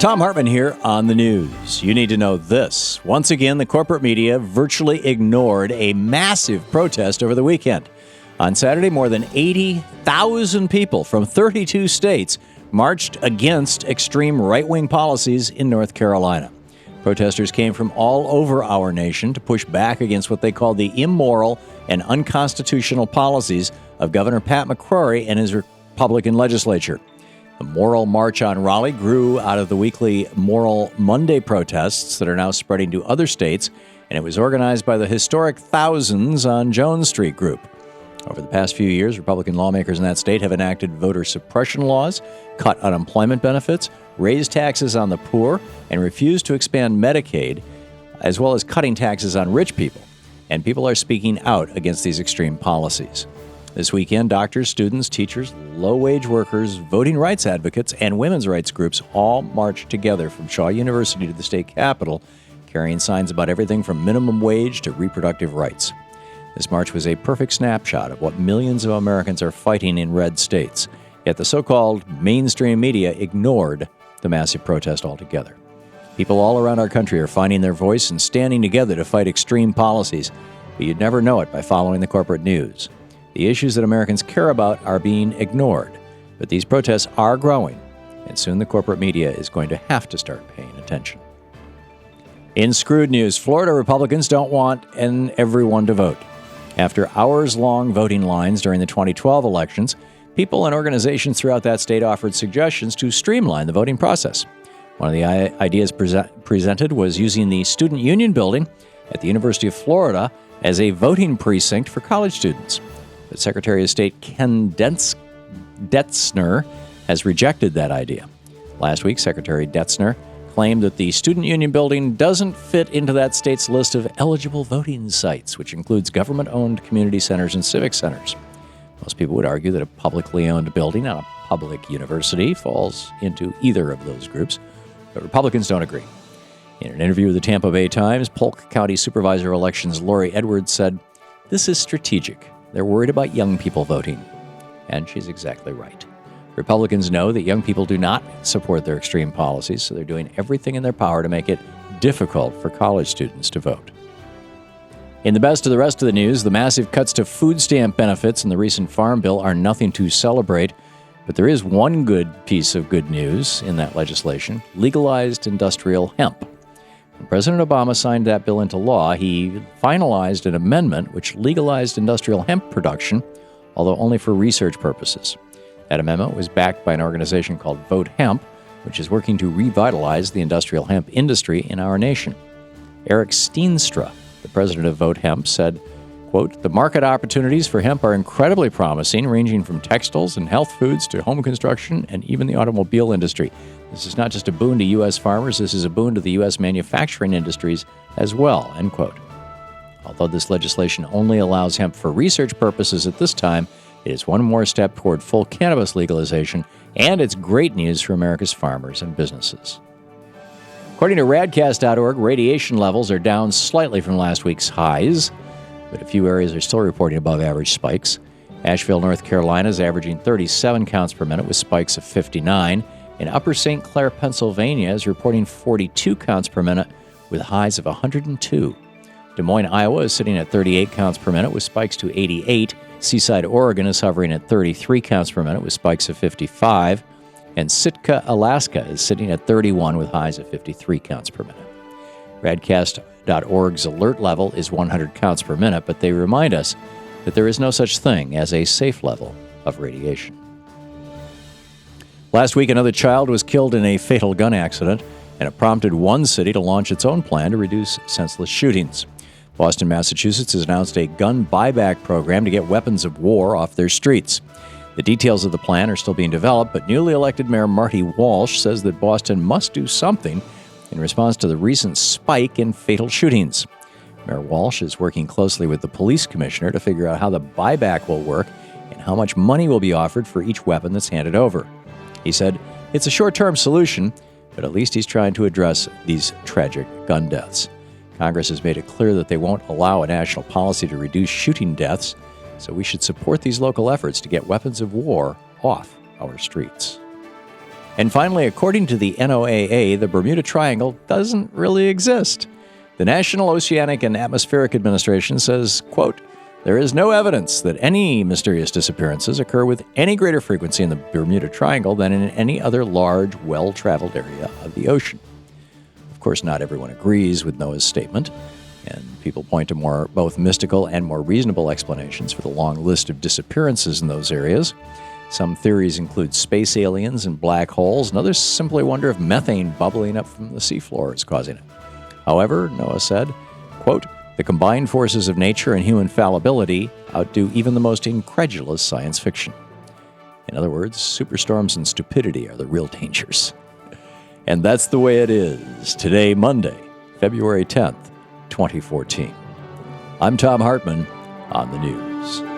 Thom Hartmann here on the news. You need to know this. Once again, the corporate media virtually ignored a massive protest over the weekend. On Saturday, more than 80,000 people from 32 states marched against extreme right-wing policies in North Carolina. Protesters came from all over our nation to push back against what they called the immoral and unconstitutional policies of Governor Pat McCrory and his Republican legislature. The Moral March on Raleigh grew out of the weekly Moral Monday protests that are now spreading to other states, and it was organized by the historic Thousands on Jones Street group. Over the past few years, Republican lawmakers in that state have enacted voter suppression laws, cut unemployment benefits, raised taxes on the poor, and refused to expand Medicaid, as well as cutting taxes on rich people. And people are speaking out against these extreme policies. This weekend, doctors, students, teachers, low-wage workers, voting rights advocates, and women's rights groups all marched together from Shaw University to the state capitol, carrying signs about everything from minimum wage to reproductive rights. This march was a perfect snapshot of what millions of Americans are fighting in red states, yet the so-called mainstream media ignored the massive protest altogether. People all around our country are finding their voice and standing together to fight extreme policies, but you'd never know it by following the corporate news. The issues that Americans care about are being ignored, but these protests are growing, and soon the corporate media is going to have to start paying attention. In screwed news, Florida Republicans don't want everyone to vote. After hours-long voting lines during the 2012 elections, people and organizations throughout that state offered suggestions to streamline the voting process. One of the ideas presented was using the Student Union building at the University of Florida as a voting precinct for college students. But Secretary of State Ken Detzner has rejected that idea. Last week, Secretary Detzner claimed that the Student Union building doesn't fit into that state's list of eligible voting sites, which includes government-owned community centers and civic centers. Most people would argue that a publicly owned building at a public university falls into either of those groups, but Republicans don't agree. In an interview with the Tampa Bay Times, Polk County Supervisor Elections Lori Edwards said, "This is strategic. They're worried about young people voting." And she's exactly right. Republicans know that young people do not support their extreme policies, so they're doing everything in their power to make it difficult for college students to vote. In the best of the rest of the news, the massive cuts to food stamp benefits in the recent Farm Bill are nothing to celebrate, but there is one good piece of good news in that legislation: legalized industrial hemp. When President Obama signed that bill into law, he finalized an amendment which legalized industrial hemp production, although only for research purposes. That amendment was backed by an organization called Vote Hemp, which is working to revitalize the industrial hemp industry in our nation. Eric Steenstra, the president of Vote Hemp, said, quote, "The market opportunities for hemp are incredibly promising, ranging from textiles and health foods to home construction and even the automobile industry. This is not just a boon to U.S. farmers, this is a boon to the U.S. manufacturing industries as well," end quote. Although this legislation only allows hemp for research purposes at this time, it is one more step toward full cannabis legalization, and it's great news for America's farmers and businesses. According to radcast.org, radiation levels are down slightly from last week's highs, but a few areas are still reporting above-average spikes. Asheville, North Carolina is averaging 37 counts per minute with spikes of 59, and Upper St. Clair, Pennsylvania is reporting 42 counts per minute with highs of 102. Des Moines, Iowa is sitting at 38 counts per minute with spikes to 88. Seaside, Oregon is hovering at 33 counts per minute with spikes of 55. And Sitka, Alaska is sitting at 31 with highs of 53 counts per minute. Radcast.org's alert level is 100 counts per minute, but they remind us that there is no such thing as a safe level of radiation. Last week, another child was killed in a fatal gun accident, and it prompted one city to launch its own plan to reduce senseless shootings. Boston, Massachusetts has announced a gun buyback program to get weapons of war off their streets. The details of the plan are still being developed, but newly elected Mayor Marty Walsh says that Boston must do something in response to the recent spike in fatal shootings. Mayor Walsh is working closely with the police commissioner to figure out how the buyback will work and how much money will be offered for each weapon that's handed over. He said, "It's a short-term solution, but at least he's trying to address these tragic gun deaths." Congress has made it clear that they won't allow a national policy to reduce shooting deaths, so we should support these local efforts to get weapons of war off our streets. And finally, according to the NOAA, the Bermuda Triangle doesn't really exist. The National Oceanic and Atmospheric Administration says, quote, there is no evidence that any mysterious disappearances occur with any greater frequency in the Bermuda Triangle than in any other large, well-traveled area of the ocean. Of course, not everyone agrees with NOAA's statement, and people point to both mystical and more reasonable explanations for the long list of disappearances in those areas. Some theories include space aliens and black holes, and others simply wonder if methane bubbling up from the seafloor is causing it. However, NOAA said, quote, the combined forces of nature and human fallibility outdo even the most incredulous science fiction. In other words, superstorms and stupidity are the real dangers. And that's the way it is today, Monday, February 10th, 2014. I'm Thom Hartmann on the news.